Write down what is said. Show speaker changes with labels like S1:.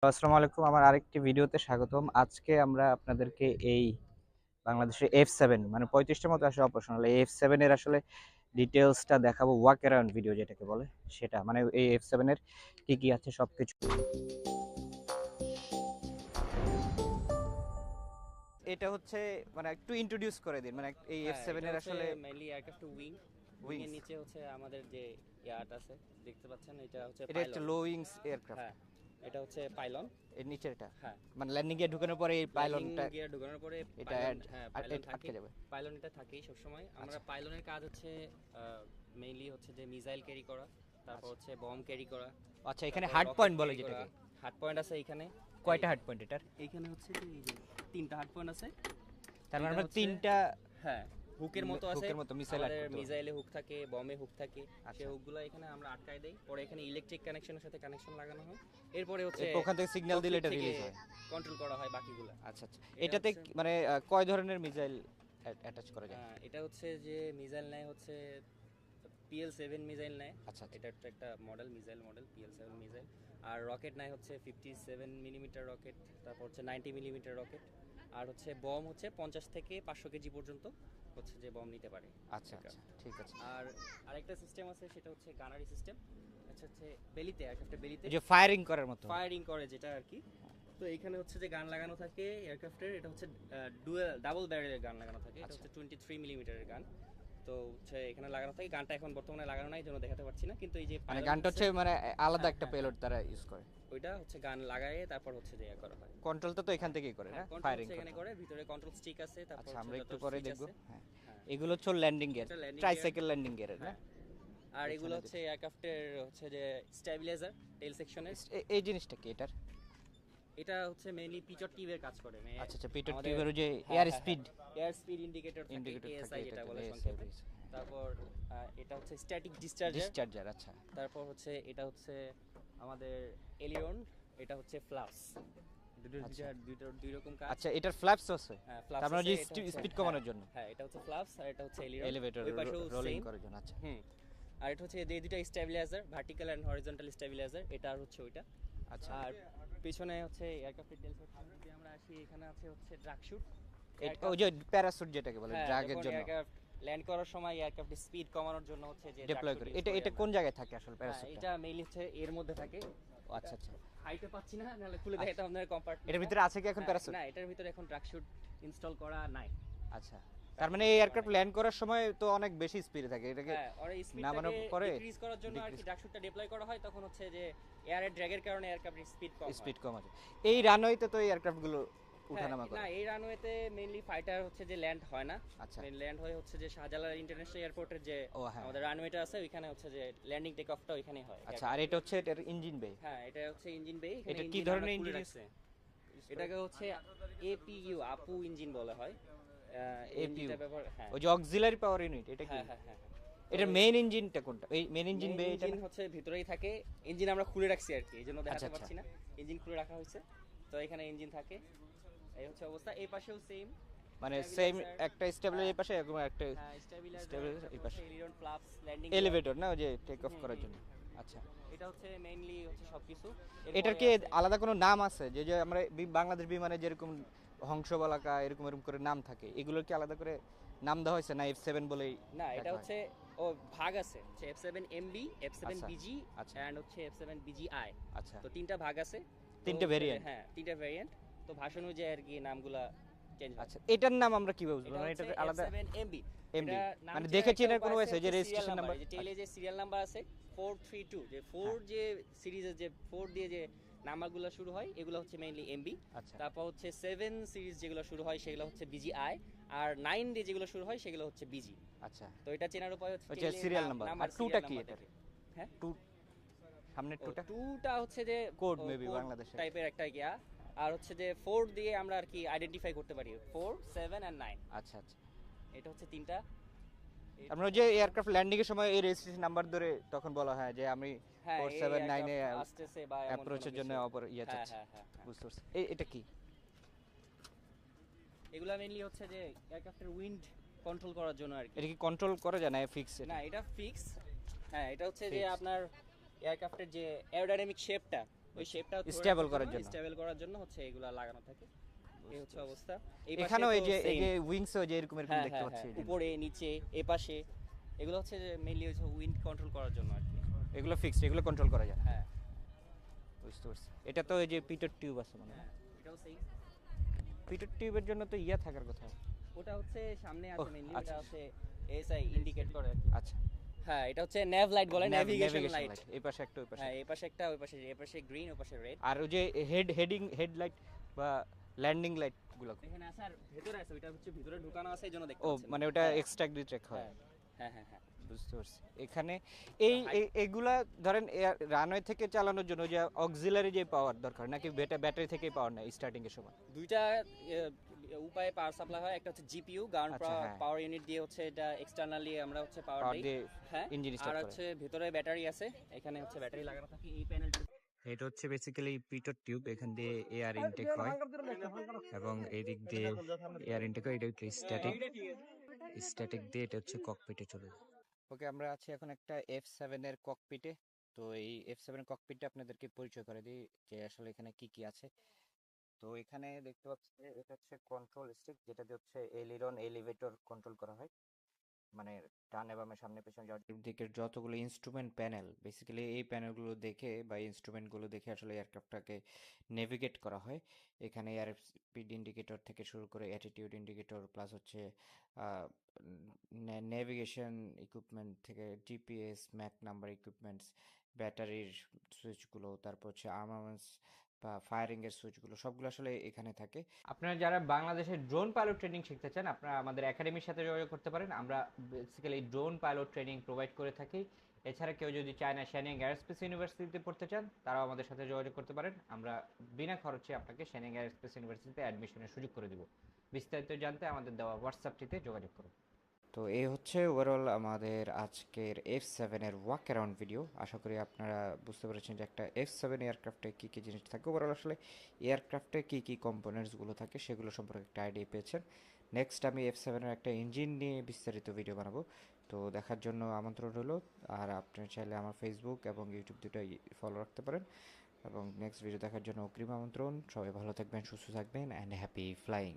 S1: আসসালামু আলাইকুম, আমার আরেকটি ভিডিওতে স্বাগতম। আজকে আমরা আপনাদেরকে এই বাংলাদেশের F7 মানে 35টার মতো আসলে অপারেশনাল এই F7 এর আসলে ডিটেইলসটা দেখাবো, ওয়াক অ্যারাউন্ড ভিডিও যেটাকে বলে সেটা। মানে এই F7 এর কি কি আছে সবকিছু। এটা হচ্ছে মানে একটু ইন্ট্রোডিউস করে দিন, মানে এই
S2: হ্যাঁ,
S1: F7
S2: এটা
S1: এর
S2: হচ্ছে
S1: আসলে
S2: মেইনলি এয়ারক্রাফট উইং। উইং এর
S1: উইংস।
S2: নিচে হচ্ছে আমাদের যে ইয়ার্ড আছে, দেখতে পাচ্ছেন, এটা হচ্ছে
S1: এটা একটা
S2: পাইলন।
S1: লো উইংস এয়ারক্রাফট।
S2: হ্যাঁ, এটা হচ্ছে পাইলন।
S1: এর নিচেরটা
S2: হ্যাঁ,
S1: মানে ল্যান্ডিং গিয়ে ঢুকানোর পরে এই
S2: ল্যান্ডিং
S1: পাইলনটা
S2: গিয়ার ঢোকানোর পরে
S1: এটা
S2: পাইলন, হ্যাঁ পাইলন থাকে।
S1: আটকে যাবে।
S2: পাইলন এটা থাকেই সবসময়। আমরা
S1: আচ্ছা
S2: পাইলনের কাজ হচ্ছে মেইনলি হচ্ছে যে মিসাইল ক্যারি করা, তারপর
S1: আচ্ছা
S2: হচ্ছে বম ক্যারি করা,
S1: আচ্ছা। এখানে
S2: তারপর
S1: হার্ড
S2: রকেট
S1: পয়েন্ট বলে
S2: ক্যারি করা।
S1: যেটাকে।
S2: হার্ড পয়েন্ট আছে এইখানে।
S1: কয়টা হার্ড পয়েন্ট এটার?
S2: এইখানে হচ্ছে যে এই যে তিনটা হার্ড পয়েন্ট আছে।
S1: তার মানে
S2: এটা
S1: আমরা
S2: হচ্ছে,
S1: তিনটা
S2: হ্যাঁ, হুকের মতো আছে।
S1: হুকের মতো মিসাইল
S2: আমাদের
S1: আটকে
S2: মিসাইলে হুক থাকে, বমে হুক থাকে।
S1: আচ্ছা।
S2: সেই হুকগুলো এখানে আমরা আটকাই দেই, পরে এখানে ইলেকট্রিক কানেকশনের সাথে কানেকশন লাগানো হয়। এরপরে হচ্ছে
S1: ওখান থেকে সিগন্যাল দিলে এটা রিলিজ হয়।
S2: কন্ট্রোল করা হয় বাকিগুলো।
S1: আচ্ছা আচ্ছা। এটাতে মানে কয় ধরনের মিসাইল অ্যাটাচ করা যায়?
S2: এটা হচ্ছে যে মিসাইল নেয় হচ্ছে PL7 মিসাইল নেয়।
S1: আচ্ছা আচ্ছা
S2: এটা একটা model, missile model PL7 missile. আর রকেট নেয় হচ্ছে 57 মিলিমিটার রকেট, তারপর হচ্ছে 90 মিলিমিটার রকেট। আর হচ্ছে বম হচ্ছে 50 থেকে 500 কেজি পর্যন্ত হচ্ছে যে বম নিতে পারে।
S1: আচ্ছা আচ্ছা, ঠিক আছে।
S2: আর আরেকটা সিস্টেম আছে, সেটা হচ্ছে গানারি সিস্টেম। আচ্ছা হচ্ছে বেলিতে, এয়ারক্রাফটের বেলিতে
S1: এই যে ফায়ারিং করার মতো।
S2: ফায়ারিং করে যেটা আর কি। তো এইখানে হচ্ছে যে গান লাগানো থাকে এয়ারক্রাফটের। এটা হচ্ছে ডাবল ব্যারেলের গান লাগানো থাকে। এটা
S1: আচ্ছা।
S2: হচ্ছে 23 মিলিমিটারের গান। তো হচ্ছে এখানে লাগানো থাকে। গানটা এখন বর্তমানে লাগানো নাই, জন্য দেখাতে পারছি না, কিন্তু এই যে
S1: মানে
S2: pilot
S1: গানটা হচ্ছে মানে আলাদা
S2: হ্যাঁ,
S1: একটা
S2: হ্যাঁ,
S1: পেলোড তারা ইউজ করে।
S2: ওইটা হচ্ছে গান লাগায়ে তারপর হচ্ছে যে ইয়া করা হয়।
S1: কন্ট্রোলটা তো এখান থেকেই করে না,
S2: কন্ট্রোল
S1: ফায়ারিং
S2: হচ্ছে
S1: করে।
S2: এখানে করে, ভিতরে কন্ট্রোল স্টিক আছে, তারপর
S1: আচ্ছা,
S2: হচ্ছে
S1: আমরা একটু
S2: যত
S1: পরে
S2: সুইচ
S1: দেখব।
S2: আছে।
S1: হ্যাঁ,
S2: হ্যাঁ,
S1: এগুলো হচ্ছে ল্যান্ডিং গিয়ার,
S2: এটা landing gear.
S1: Tricycle landing gear না?
S2: হ্যাঁ, আর এগুলো
S1: এখানে
S2: হচ্ছে এয়ারক্রাফটের হচ্ছে যে স্টেবিলাইজার টেইল সেকশনের।
S1: এই জিনিসটা কি এটার?
S2: এটা হচ্ছে মেইনলি পিচর টিউবের কাজ করে।
S1: আচ্ছা আচ্ছা, পিটর
S2: আমাদের
S1: টিউবের যে
S2: হ্যাঁ,
S1: এয়ার
S2: হ্যাঁ,
S1: স্পিড
S2: এয়ার স্পিড ইন্ডিকেটর থাকে,
S1: ইন্ডিকেটর থাকে,
S2: ASI যেটা
S1: এটা
S2: বলে
S1: ASI
S2: সংক্ষেপে।
S1: রয়েছে।
S2: তারপর এটা হচ্ছে স্ট্যাটিক ডিসচার্জার।
S1: ডিসচার্জার, আচ্ছা।
S2: তারপর হচ্ছে এটা হচ্ছে আমাদের এলিয়ন, এটা হচ্ছে ফ্লাপস। দুটোর
S1: আচ্ছা।
S2: দুই রকম কাজ।
S1: আচ্ছা, এটার ফ্ল্যাপস আছে।
S2: হ্যাঁ, ফ্লাপস
S1: তার মানে
S2: আছে,
S1: যে
S2: এটা হচ্ছে
S1: স্পিড কমানোর জন্য।
S2: হ্যাঁ, এটা হচ্ছে ফ্লাপস আর এটা হচ্ছে এলিয়ন।
S1: এলিভেটর
S2: ওই পাশেও
S1: রোলিং
S2: সেম।
S1: করার জন্য, আচ্ছা।
S2: আর এটা হচ্ছে এই দুইটা stabiliser, vertical and horizontal stabiliser. এটা আর হচ্ছে ওইটা।
S1: আচ্ছা।
S2: আর পিছনে হচ্ছে এয়ারক্রাফটের টেল সেকশন। যদি আমরা আসি, এখানে আছে হচ্ছে ড্রাগ শুট।
S1: ওই যে প্যারাসুট যেটাকে বলে
S2: হ্যাঁ,
S1: ড্রাগের
S2: যখন
S1: জন্য
S2: এয়ারক্রাফট ল্যান্ড করার সময় এয়ারক্রাফটের স্পিড কমানোর জন্য হচ্ছে যে
S1: ডিপ্লয় করে। এটা কোন জায়গায় থাকে আসলে
S2: হ্যাঁ,
S1: প্যারাসুটটা?
S2: এটা মেইনলি হচ্ছে এর মধ্যে থাকে।
S1: আচ্ছা আচ্ছা।
S2: হাইটে পাচ্ছি না, নাহলে খুলে দেখাইতাম আপনাদের কম্পার্টমেন্ট।
S1: এটার ভিতরে আছে কি এখন প্যারাসুট?
S2: না, এটার ভিতরে এখন ড্রাগ শুট ইনস্টল করা নাই।
S1: আচ্ছা। তার মানে এই এয়ারক্রাফট ল্যান্ড করার সময় তো অনেক বেশি স্পিডে থাকে, এটাকে
S2: হ্যাঁ, আর এই
S1: নামানোর
S2: স্পিডটাকে
S1: পরে
S2: ডিক্রিজ করার জন্য আর কি ড্রাগ শুটটা ডিপ্লয় করা হয়। তখন হচ্ছে যে এয়ারের ড্র্যাগের কারণে এয়ারক্রাফটের স্পিড কম হয়।
S1: স্পিড কম আছে। এই রানওয়েতে তো এই এয়ারক্রাফট গুলো উঠানামা
S2: না,
S1: করে।
S2: এই রানওয়েতে মেইনলি ফাইটার হচ্ছে যে ল্যান্ড হয় না।
S1: আচ্ছা।
S2: মেইন ল্যান্ড হয় হচ্ছে যে শাহজালাল ইন্টারন্যাশনাল এয়ারপোর্টের যে
S1: ও হ্যাঁ।
S2: আমাদের রানওয়েটা আছে, ওইখানে হচ্ছে যে ল্যান্ডিং টেক অফটা ওইখানেই হয়।
S1: আচ্ছা, আর এটা হচ্ছে এটার ইঞ্জিন বে।
S2: হ্যাঁ, এটা হচ্ছে ইঞ্জিন বে।
S1: এটা কি ধরনের ইঞ্জিন
S2: আছে? এটাকে হচ্ছে APU, আপু ইঞ্জিন বলা হয়।
S1: APU,
S2: ইঞ্জিনটা ব্যবহার, হ্যাঁ।
S1: ওই যে অক্সিলারি পাওয়ার ইউনিট, এটা কি?
S2: হ্যাঁ, হ্যাঁ, হ্যাঁ।
S1: এটার মেইন ইঞ্জিনটা কোনটা? এই মেইন ইঞ্জিন বে এটা
S2: ইঞ্জিন হচ্ছে ভিতরেই থাকে। ইঞ্জিন আমরা খুলে রাখছি আর কি, এইজন্য
S1: আচ্ছা,
S2: দেখাতে
S1: আচ্ছা।
S2: পারছি না। ইঞ্জিন খুলে রাখা হয়েছে, তো এখানে ইঞ্জিন থাকে। এই হচ্ছে অবস্থা। এই পাশেও সেম,
S1: মানে সেম একটা স্টেবিলাইজার এই পাশে এবং একটা
S2: হ্যাঁ, স্টেবিলাইজার
S1: স্টেবিলাইজার এই পাশে।
S2: এলিয়ন ফ্লাপস ল্যান্ডিং
S1: এলিভেটর না, ওই যে টেক অফ করার জন্য। আচ্ছা।
S2: এটা হচ্ছে মেইনলি হচ্ছে সবকিছু।
S1: এটার কি আলাদা কোনো নাম আছে? যে যে আমরা বাংলাদেশ বিমানে যেরকম হংসবালাকা এরকম এরকম করে নাম থাকে, এগুলোর কি আলাদা করে নাম দেওয়া হয়েছে না F7 বলেই?
S2: না, এটা
S1: ডাকা হয়?
S2: হচ্ছে ও ভাগ আছে, হচ্ছে F7MB,
S1: আচ্ছা,
S2: F7BG
S1: আচ্ছা।
S2: এন্ড হচ্ছে F7BGI।
S1: আচ্ছা,
S2: তো তিনটা ভাগ আছে।
S1: তিনটে ভেরিয়েন্ট।
S2: হ্যাঁ, তিনটা ভেরিয়েন্ট। তো ভাষণ অনুযায়ী আর কি নামগুলা চেঞ্জ হয়।
S1: আচ্ছা, এটার নাম আমরা কিভাবে বুঝবো? মানে
S2: এটা
S1: এটার আলাদা
S2: F7MB।
S1: MB,
S2: এটা নাম
S1: মানে
S2: চেনার
S1: দেখে
S2: একটা
S1: চেনার
S2: উপায়
S1: কোনো
S2: আছে,
S1: আছে যে
S2: হচ্ছে
S1: রেজিস্ট্রেশন
S2: serial
S1: নাম্বার?
S2: number। এই যে টেইলে যে সিরিয়াল নাম্বার আছে 432, যে 4 যে সিরিজের যে 4 দিয়ে যে নাম্বারগুলো শুরু হয়, এগুলো হচ্ছে মেইনলি MB।
S1: আচ্ছা
S2: তারপর হচ্ছে 7 সিরিজ যেগুলো শুরু হয় সেগুলো হচ্ছে BGI। আর 9 দিয়ে যেগুলো শুরু হয় সেগুলো হচ্ছে BG।
S1: আচ্ছা,
S2: তো এটা চেনার উপায় হচ্ছে
S1: হচ্ছে সিরিয়াল নাম্বার। আর টুটা কি এটা?
S2: হ্যাঁ,
S1: টু সামনের টুটা
S2: টুটা হচ্ছে যে
S1: কোড মেবি বাংলাদেশে।
S2: টাইপের একটা ইয়া। আর হচ্ছে যে 4 দিয়ে আমরা আর কি আইডেন্টিফাই করতে পারি, 4, 7 এন্ড 9।
S1: আচ্ছা আচ্ছা।
S2: এটা হচ্ছে তিনটা।
S1: আমরা যে এয়ারক্রাফট ল্যান্ডিং এর সময় এই রেজিস্ট্রেশন নাম্বার ধরে তখন বলা হয় যে আমি
S2: হ্যাঁ,
S1: 479 এ
S2: আসতেছে বা এমন
S1: অ্যাপ্রোচের
S2: কোনো
S1: জন্য
S2: কিছু।
S1: অপর ইয়া
S2: হ্যাঁ,
S1: চাচ্ছে।
S2: হ্যাঁ, হ্যাঁ, হ্যাঁ।
S1: বুঝতে পারছি। এটা কি?
S2: এগুলা মেইনলি হচ্ছে যে এয়ারক্রাফটের উইন্ড কন্ট্রোল করার জন্য আর কি।
S1: এটা কি কন্ট্রোল করা যায় না ফিক্স?
S2: না, এটা ফিক্স। হ্যাঁ, এটা হচ্ছে যে
S1: Fixed।
S2: আপনার এয়ারক্রাফটের যে এরোডাইনামিক শেপটা, ওই শেপটা
S1: স্টেবল করার জন্য।
S2: স্টেবল করার জন্য হচ্ছে এগুলা লাগানো থাকে। এই হচ্ছে অবস্থা। এই পাশে
S1: এখানেও
S2: তো
S1: এই
S2: same।
S1: যে উইংস যে এরকম এরকম
S2: হ্যাঁ
S1: দেখতে
S2: হ্যাঁ
S1: পাচ্ছি
S2: হ্যাঁ,
S1: এই যে।
S2: উপরে নিচে এ পাশে এগুলো হচ্ছে মেইনলি হচ্ছে উইন্ড কন্ট্রোল করার জন্য আর কি।
S1: এগুলো ফিক্সড, এগুলো কন্ট্রোল করা যায়।
S2: হ্যাঁ
S1: বুঝতে পারছি। এটা তো এই যে পিটর টিউব আছে মানে।
S2: হ্যাঁ, এটাও সেম।
S1: পিটর টিউবের জন্য তো ইয়া থাকার কথা।
S2: ওটা হচ্ছে সামনে
S1: ওহ,
S2: আছে মেইনলি,
S1: আচ্ছা।
S2: ওটা হচ্ছে এসআই ইন্ডিকেট করে আর কি।
S1: আচ্ছা,
S2: হ্যাঁ, এটা হচ্ছে ন্যাভ লাইট বলে, নেভিগেশন
S1: নেভিগেশন
S2: লাইট।
S1: লাইট এই পাশে একটা ওই পাশে
S2: হ্যাঁ,
S1: একটা।
S2: এই পাশে একটা ওই পাশে, এই পাশে গ্রিন ওই পাশে রেড।
S1: আর ওই যে হেডলাইট বা ল্যান্ডিং লাইট গুলো।
S2: এখানে আছে আর ভেতরে আছে, ওইটা হচ্ছে ভিতরে ঢুকানো আছে এই জন্য দেখতে
S1: ও
S2: পাচ্ছেন না।
S1: মানে ওটা
S2: হ্যাঁ,
S1: এক্সট্রা ডিটেক্ট হয়।
S2: হ্যাঁ হ্যাঁ হ্যাঁ হ্যাঁ।
S1: বুঝতে পারছি। এখানে এগুলা ধরেন রানওয়ে থেকে চালানোর জন্য যে অক্সিলারি যে পাওয়ার দরকার নাকি ব্যাটারি থেকেই পাওয়ার নেয় স্টার্টিং এর সময়?
S2: দুইটা উপায়ে পাওয়ার সাপ্লাই হয়। একটা হচ্ছে জিপিইউ গান
S1: আচ্ছা, হ্যাঁ।
S2: পাওয়ার ইউনিট দিয়ে হচ্ছে এটা এক্সটারনালি আমরা হচ্ছে পাওয়ার
S1: পাওয়ার
S2: দেই।
S1: দিয়ে
S2: হ্যাঁ,
S1: ইঞ্জিন
S2: আর
S1: স্টার্ট করে।
S2: হচ্ছে ভিতরে ব্যাটারি আছে, এখানে হচ্ছে ব্যাটারি লাগানো থাকে এই প্যানেলটা।
S1: এটা হচ্ছে বেসিক্যালি পিটর টিউব, এখান দিয়ে এয়ার ইনটেক হয় এবং এই দিক দিয়ে এয়ার ইনটেক হয়। এটা হচ্ছে স্ট্যাটিক দিয়ে এটা হচ্ছে ককপিটে চলে যায়। ওকে, আমরা আছি এখন একটা F7 এর ককপিটে। তো এই F7 ককপিটে আপনাদেরকে পরিচয় করে দিই যে আসলে এখানে কি কি আছে। তো এখানে দেখতে পাচ্ছি যে এটা হচ্ছে কন্ট্রোল স্টিক, যেটা দিয়ে হচ্ছে এলিরন এলিভেটর কন্ট্রোল করা হয়। মানে ডানে বামে সামনে পেছনে যাওয়ার দিকের যতগুলো ইনস্ট্রুমেন্ট প্যানেল, বেসিক্যালি এই প্যানেলগুলো দেখে বা ইনস্ট্রুমেন্টগুলো দেখে আসলে এয়ারক্রাফটটাকে নেভিগেট করা হয়। এখানে এয়ার স্পিড ইন্ডিকেটর থেকে শুরু করে অ্যাটিটিউড ইন্ডিকেটর প্লাস হচ্ছে নেভিগেশন ইকুইপমেন্ট থেকে জিপিএস ম্যাক নাম্বার ইকুইপমেন্টস, ব্যাটারির সুইচগুলো, তারপর হচ্ছে আর্মামেন্টস বা ফায়ারিং এর সুইচগুলো সবগুলো আসলে এখানে থাকে। আপনারা যারা বাংলাদেশের ড্রোন পাইলট ট্রেনিং শিখতে চান, আপনারা আমাদের একাডেমির সাথে যোগাযোগ করতে পারেন। আমরা basically drone pilot training provide করে থাকি। এছাড়া কেউ যদি চায় না শ্যানিং এয়ারস্পেস ইউনিভার্সিটিতে পড়তে চান, তারাও আমাদের সাথে যোগাযোগ করতে পারেন। আমরা বিনা খরচে আপনাকে শ্যানিং এয়ারস্পেস ইউনিভার্সিটিতে অ্যাডমিশনের সুযোগ করে দিব। বিস্তারিত জানতে আমাদের দেওয়া হোয়াটসঅ্যাপটিতে যোগাযোগ করুন। তো এই হচ্ছে ওভারঅল আমাদের আজকের F7 এর ওয়াক অ্যারাউন্ড ভিডিও। আশা করি আপনারা বুঝতে পেরেছেন যে একটা F7 এয়ারক্রাফটে কী কী জিনিস থাকে, ওভারঅল আসলে এয়ারক্রাফটে কী কী কম্পোনেন্টসগুলো থাকে সেগুলো সম্পর্কে একটা আইডিয়া পেয়েছেন। নেক্সট আমি F7 এর একটা ইঞ্জিন নিয়ে বিস্তারিত ভিডিও বানাবো। তো দেখার জন্য আমন্ত্রণ রইল। আর আপনি চাইলে আমার ফেসবুক এবং ইউটিউব দুটোই ফলো রাখতে পারেন। এবং নেক্সট ভিডিও দেখার জন্য অগ্রিম আমন্ত্রণ। সবাই ভালো থাকবেন, সুস্থ থাকবেন, অ্যান্ড হ্যাপি ফ্লাইং।